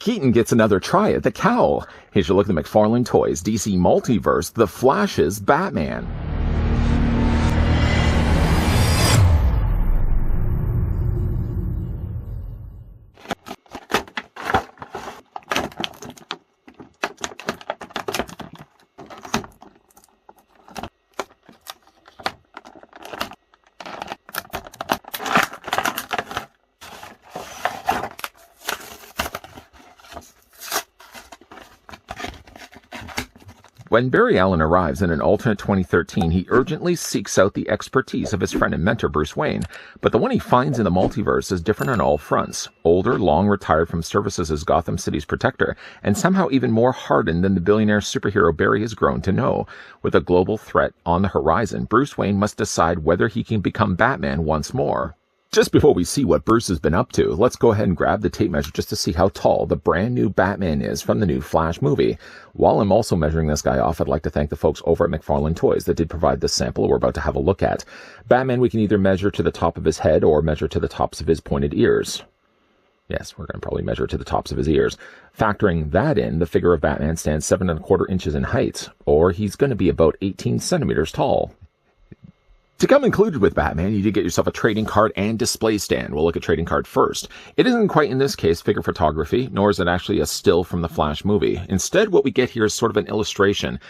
Keaton gets another try at the cowl. Here's your look at the McFarlane Toys DC Multiverse, The Flash's Batman. When Barry Allen arrives in an alternate 2013, he urgently seeks out the expertise of his friend and mentor Bruce Wayne, but the one he finds in the multiverse is different on all fronts. Older, long retired from services as Gotham City's protector, and somehow even more hardened than the billionaire superhero Barry has grown to know. With a global threat on the horizon, Bruce Wayne must decide whether he can become Batman once more. Just before we see what Bruce has been up to, let's go ahead and grab the tape measure just to see how tall the brand new Batman is from the new Flash movie. While I'm also measuring this guy off, I'd like to thank the folks over at McFarlane Toys that did provide this sample we're about to have a look at. Batman we can either measure to the top of his head or measure to the tops of his pointed ears. Yes, we're going to probably measure to the tops of his ears. Factoring that in, the figure of Batman stands 7¼ inches in height, or he's going to be about 18 centimeters tall. To come included with Batman, you did get yourself a trading card and display stand. We'll look at trading card first. It isn't quite, in this case, figure photography, nor is it actually a still from the Flash movie. Instead, what we get here is sort of an illustration.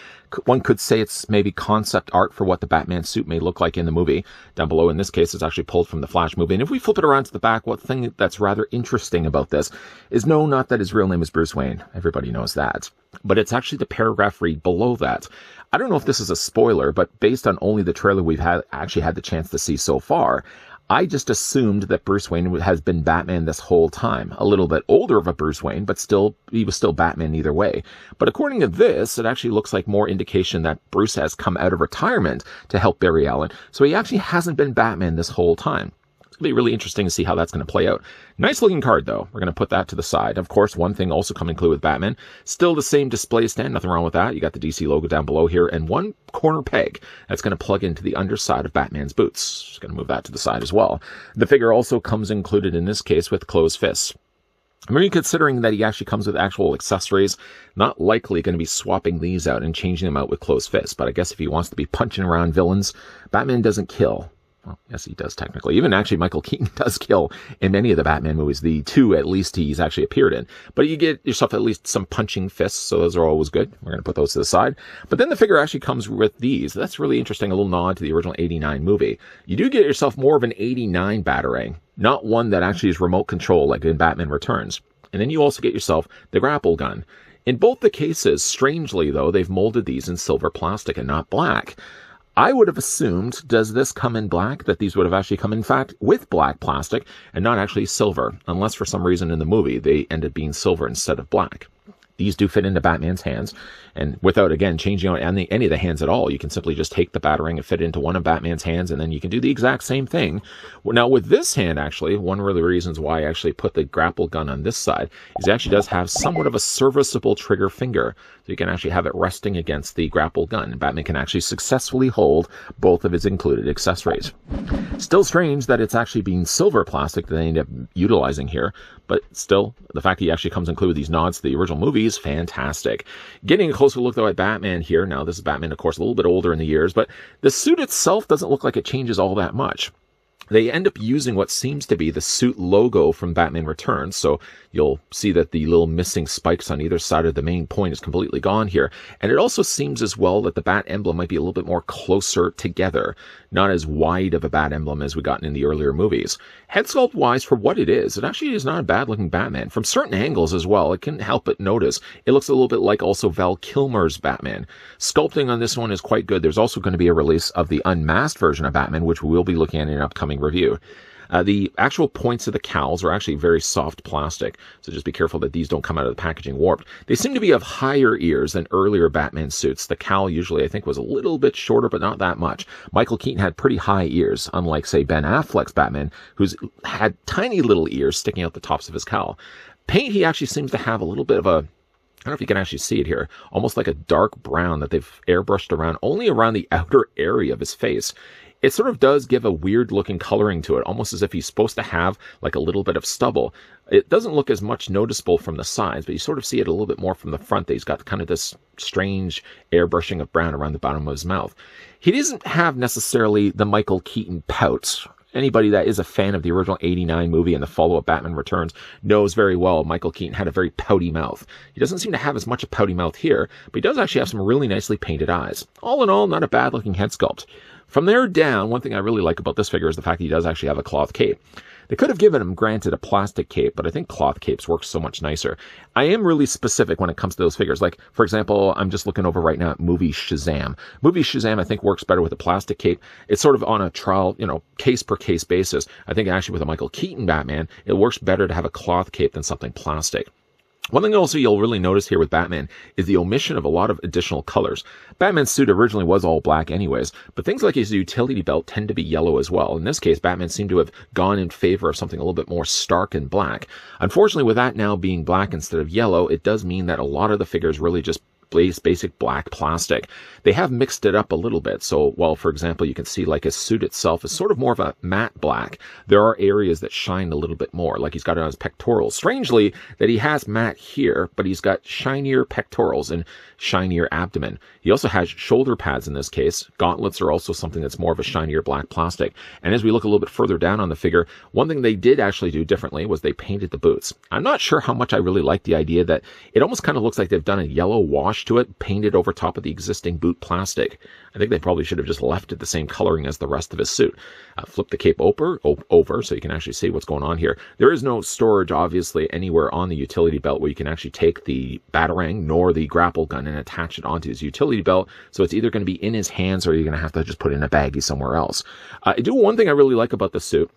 One could say it's maybe concept art for what the Batman suit may look like in the movie. Down below, in this case, it's actually pulled from the Flash movie. And if we flip it around to the back, one thing that's rather interesting about this is not that his real name is Bruce Wayne. Everybody knows that. But it's actually the paragraph read below that. I don't know if this is a spoiler, but based on only the trailer we've actually had the chance to see so far, I just assumed that Bruce Wayne has been Batman this whole time. A little bit older of a Bruce Wayne, but he was still Batman either way. But according to this, it actually looks like more indication that Bruce has come out of retirement to help Barry Allen. So he actually hasn't been Batman this whole time. It'll be really interesting to see how that's going to play out. Nice looking card, though. We're going to put that to the side. Of course, one thing also coming included with Batman. Still the same display stand. Nothing wrong with that. You got the DC logo down below here. And one corner peg that's going to plug into the underside of Batman's boots. Just going to move that to the side as well. The figure also comes included in this case with closed fists. I'm really considering that he actually comes with actual accessories. Not likely going to be swapping these out and changing them out with closed fists. But I guess if he wants to be punching around villains, Batman doesn't kill. Well, yes, he does technically. Even actually, Michael Keaton does kill in many of the Batman movies. The two, at least, he's actually appeared in. But you get yourself at least some punching fists, so those are always good. We're going to put those to the side. But then the figure actually comes with these. That's really interesting. A little nod to the original '89 movie. You do get yourself more of an '89 Batarang, not one that actually is remote control like in Batman Returns. And then you also get yourself the grapple gun. In both the cases, strangely though, they've molded these in silver plastic and not black. I would have assumed, does this come in black, that these would have actually come, in fact, with black plastic and not actually silver, unless for some reason in the movie they ended up being silver instead of black. These do fit into Batman's hands, and without, again, changing out any of the hands at all, you can simply just take the Batarang and fit it into one of Batman's hands, and then you can do the exact same thing. Now, with this hand, actually, one of the reasons why I actually put the grapple gun on this side is it actually does have somewhat of a serviceable trigger finger, so you can actually have it resting against the grapple gun. Batman can actually successfully hold both of his included accessories. Still strange that it's actually being silver plastic that they end up utilizing here, but still, the fact that he actually comes included with these nods to the original movie is fantastic. Getting a closer look, though, at Batman here. Now, this is Batman, of course, a little bit older in the years, but the suit itself doesn't look like it changes all that much. They end up using what seems to be the suit logo from Batman Returns, so you'll see that the little missing spikes on either side of the main point is completely gone here. And it also seems as well that the bat emblem might be a little bit more closer together, not as wide of a bat emblem as we got in the earlier movies. Head sculpt wise, for what it actually is not a bad looking Batman. From certain angles as well, it can't help but notice it looks a little bit like also Val Kilmer's Batman. Sculpting on this one is quite good. There's also going to be a release of the unmasked version of Batman, which we will be looking at in an upcoming review. The actual points of the cowls are actually very soft plastic, so just be careful that these don't come out of the packaging warped. They seem to be of higher ears than earlier Batman suits. The cowl usually, I think, was a little bit shorter, but not that much. Michael Keaton had pretty high ears, unlike, say, Ben Affleck's Batman, who's had tiny little ears sticking out the tops of his cowl. Paint, he actually seems to have a little bit of a, I don't know if you can actually see it here, almost like a dark brown that they've airbrushed around, only around the outer area of his face. it sort of does give a weird looking coloring to it, almost as if he's supposed to have like a little bit of stubble. It doesn't look as much noticeable from the sides, but you sort of see it a little bit more from the front, that he's got kind of this strange airbrushing of brown around the bottom of his mouth. He doesn't have necessarily the Michael Keaton pout. Anybody that is a fan of the original 89 movie and the follow-up Batman Returns knows very well Michael Keaton had a very pouty mouth. He doesn't seem to have as much a pouty mouth here, but he does actually have some really nicely painted eyes. All in all, not a bad looking head sculpt. From there down, one thing I really like about this figure is the fact that he does actually have a cloth cape. They could have given him, granted, a plastic cape, but I think cloth capes work so much nicer. I am really specific when it comes to those figures. Like, for example, I'm just looking over right now at movie Shazam. Movie Shazam, I think, works better with a plastic cape. It's sort of on a trial, case-per-case basis. I think actually with a Michael Keaton Batman, it works better to have a cloth cape than something plastic. One thing also you'll really notice here with Batman is the omission of a lot of additional colors. Batman's suit originally was all black anyways, but things like his utility belt tend to be yellow as well. In this case, Batman seemed to have gone in favor of something a little bit more stark and black. Unfortunately, with that now being black instead of yellow, it does mean that a lot of the figures really just basic black plastic. They have mixed it up a little bit. So while, for example, you can see like his suit itself is sort of more of a matte black, there are areas that shine a little bit more, like he's got it on his pectorals. Strangely, that he has matte here, but he's got shinier pectorals and shinier abdomen. He also has shoulder pads in this case. Gauntlets are also something that's more of a shinier black plastic. And as we look a little bit further down on the figure, one thing they did actually do differently was they painted the boots. I'm not sure how much I really like the idea that it almost kind of looks like they've done a yellow wash to it, painted over top of the existing boot plastic. I think they probably should have just left it the same coloring as the rest of his suit. Flip the cape over so you can actually see what's going on here. There is no storage, obviously, anywhere on the utility belt where you can actually take the Batarang nor the grapple gun and attach it onto his utility belt. So it's either going to be in his hands or you're going to have to just put it in a baggie somewhere else. One thing I really like about the suit.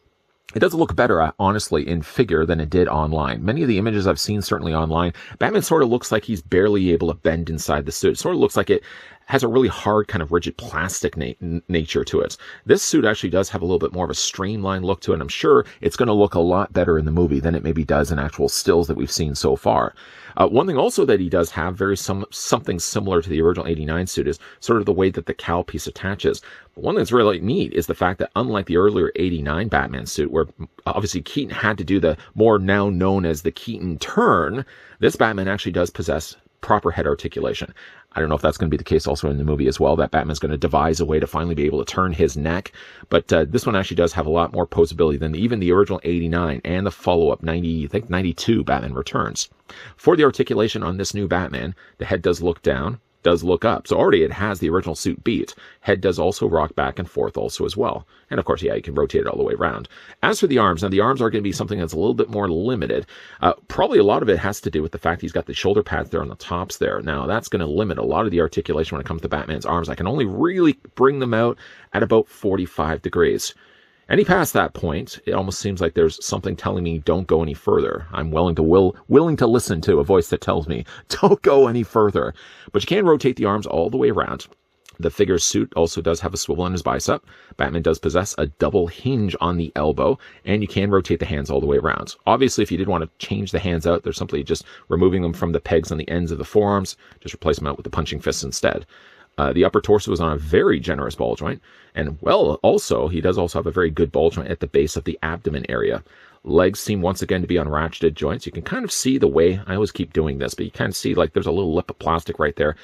It does look better, honestly, in figure than it did online. Many of the images I've seen, certainly online, Batman sort of looks like he's barely able to bend inside the suit. It sort of looks like it has a really hard, kind of rigid plastic nature to it. This suit actually does have a little bit more of a streamlined look to it. I'm sure it's going to look a lot better in the movie than it maybe does in actual stills that we've seen so far. One thing also that he does have something similar to the original 89 suit is sort of the way that the cowl piece attaches. But one thing that's really neat is the fact that unlike the earlier 89 Batman suit, where obviously Keaton had to do the more now known as the Keaton turn, this Batman actually does possess proper head articulation. I don't know if that's going to be the case also in the movie as well, that Batman's going to devise a way to finally be able to turn his neck. But this one actually does have a lot more posability than even the original 89 and the follow-up 92 Batman Returns. For the articulation on this new Batman, the head does look down, does look up. So already it has the original suit beat. Head does also rock back and forth also as well. And of course, yeah, you can rotate it all the way around. As for the arms, now the arms are going to be something that's a little bit more limited. Probably a lot of it has to do with the fact he's got the shoulder pads there on the tops there. Now that's going to limit a lot of the articulation when it comes to Batman's arms. I can only really bring them out at about 45 degrees. Any past that point, it almost seems like there's something telling me don't go any further. I'm willing to listen to a voice that tells me don't go any further. But you can rotate the arms all the way around. The figure's suit also does have a swivel on his bicep. Batman does possess a double hinge on the elbow, and you can rotate the hands all the way around. Obviously, if you did want to change the hands out, they're simply just removing them from the pegs on the ends of the forearms, just replace them out with the punching fists instead. The upper torso is on a very generous ball joint, and also, he does also have a very good ball joint at the base of the abdomen area. Legs seem once again to be on ratcheted joints. You can kind of see the way, I always keep doing this, but you kind of see like there's a little lip of plastic right there.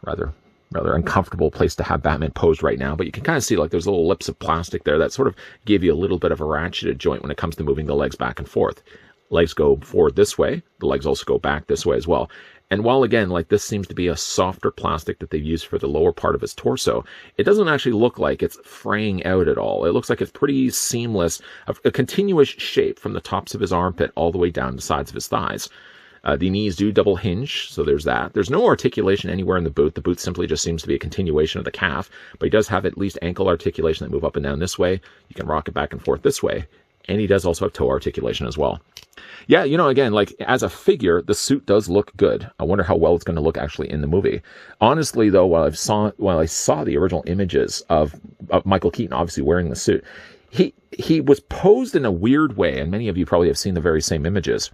Rather uncomfortable place to have Batman posed right now, but you can kind of see like there's little lips of plastic there that sort of give you a little bit of a ratcheted joint when it comes to moving the legs back and forth. Legs go forward this way, the legs also go back this way as well. And while, again, like this seems to be a softer plastic that they've used for the lower part of his torso, it doesn't actually look like it's fraying out at all. It looks like it's pretty seamless, a continuous shape from the tops of his armpit all the way down the sides of his thighs. The knees do double hinge, so there's that. There's no articulation anywhere in the boot. The boot simply just seems to be a continuation of the calf, but he does have at least ankle articulation that move up and down this way. You can rock it back and forth this way. And he does also have toe articulation as well. Yeah, again, like as a figure, the suit does look good. I wonder how well it's going to look actually in the movie. Honestly, though, while I saw the original images of Michael Keaton obviously wearing the suit, he was posed in a weird way, and many of you probably have seen the very same images.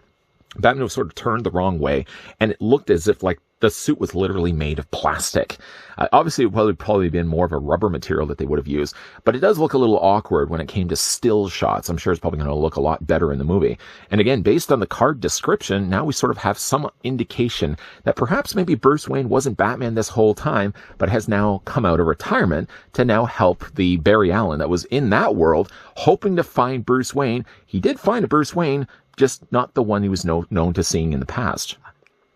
Batman was sort of turned the wrong way, and it looked as if like the suit was literally made of plastic. Obviously, it would probably been more of a rubber material that they would have used, but it does look a little awkward when it came to still shots. I'm sure it's probably going to look a lot better in the movie. And again, based on the card description, now we sort of have some indication that perhaps maybe Bruce Wayne wasn't Batman this whole time, but has now come out of retirement to now help the Barry Allen that was in that world, hoping to find Bruce Wayne. He did find a Bruce Wayne, just not the one he was known to seeing in the past.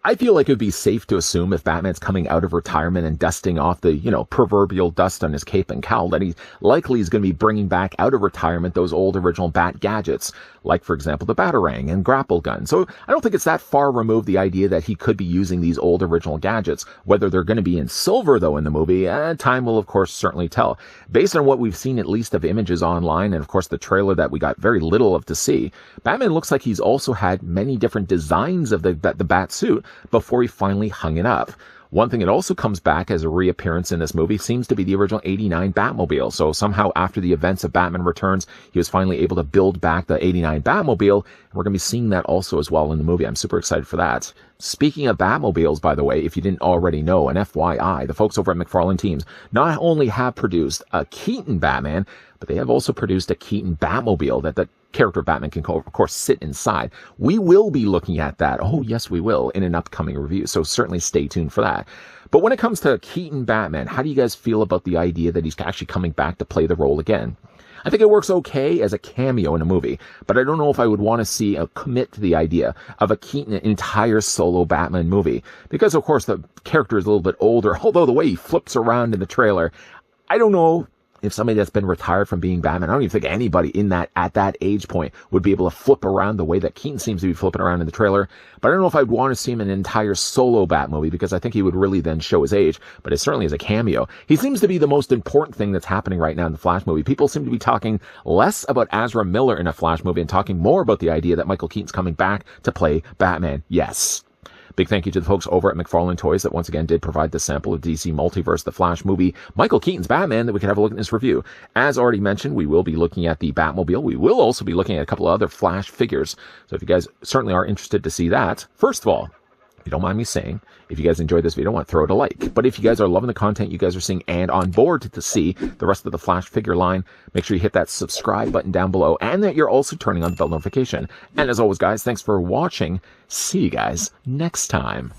I feel like it would be safe to assume if Batman's coming out of retirement and dusting off the, proverbial dust on his cape and cowl, that he likely is going to be bringing back out of retirement those old original Bat gadgets, like, for example, the Batarang and grapple gun. So I don't think it's that far removed, the idea that he could be using these old original gadgets. Whether they're going to be in silver, though, in the movie, time will, of course, certainly tell. Based on what we've seen, at least, of images online, and, of course, the trailer that we got very little of to see, Batman looks like he's also had many different designs of the Bat suit before he finally hung it up. One thing that also comes back as a reappearance in this movie seems to be the original 89 Batmobile. So somehow after the events of Batman Returns, he was finally able to build back the 89 Batmobile. And we're going to be seeing that also as well in the movie. I'm super excited for that. Speaking of Batmobiles, by the way, if you didn't already know, an FYI, the folks over at McFarlane Teams not only have produced a Keaton Batman, but they have also produced a Keaton Batmobile that the character Batman can, of course, sit inside. We will be looking at that. Oh, yes, we will, in an upcoming review. So certainly stay tuned for that. But when it comes to Keaton Batman, how do you guys feel about the idea that he's actually coming back to play the role again? I think it works okay as a cameo in a movie, but I don't know if I would want to see a commit to the idea of a Keaton entire solo Batman movie. Because, of course, the character is a little bit older, although the way he flips around in the trailer, I don't know if somebody that's been retired from being Batman, I don't even think anybody at that age point would be able to flip around the way that Keaton seems to be flipping around in the trailer. But I don't know if I'd want to see him in an entire solo Bat movie, because I think he would really then show his age. But it certainly is a cameo. He seems to be the most important thing that's happening right now in the Flash movie. People seem to be talking less about Ezra Miller in a Flash movie and talking more about the idea that Michael Keaton's coming back to play Batman. Yes. Big thank you to the folks over at McFarlane Toys that once again did provide the sample of DC Multiverse, the Flash movie, Michael Keaton's Batman, that we can have a look at in this review. As already mentioned, we will be looking at the Batmobile. We will also be looking at a couple of other Flash figures. So if you guys certainly are interested to see that, first of all, if you don't mind me saying, if you guys enjoyed this video, I want to throw it a like. But if you guys are loving the content you guys are seeing and on board to see the rest of the Flash figure line, make sure you hit that subscribe button down below and that you're also turning on the bell notification. And as always, guys, thanks for watching. See you guys next time.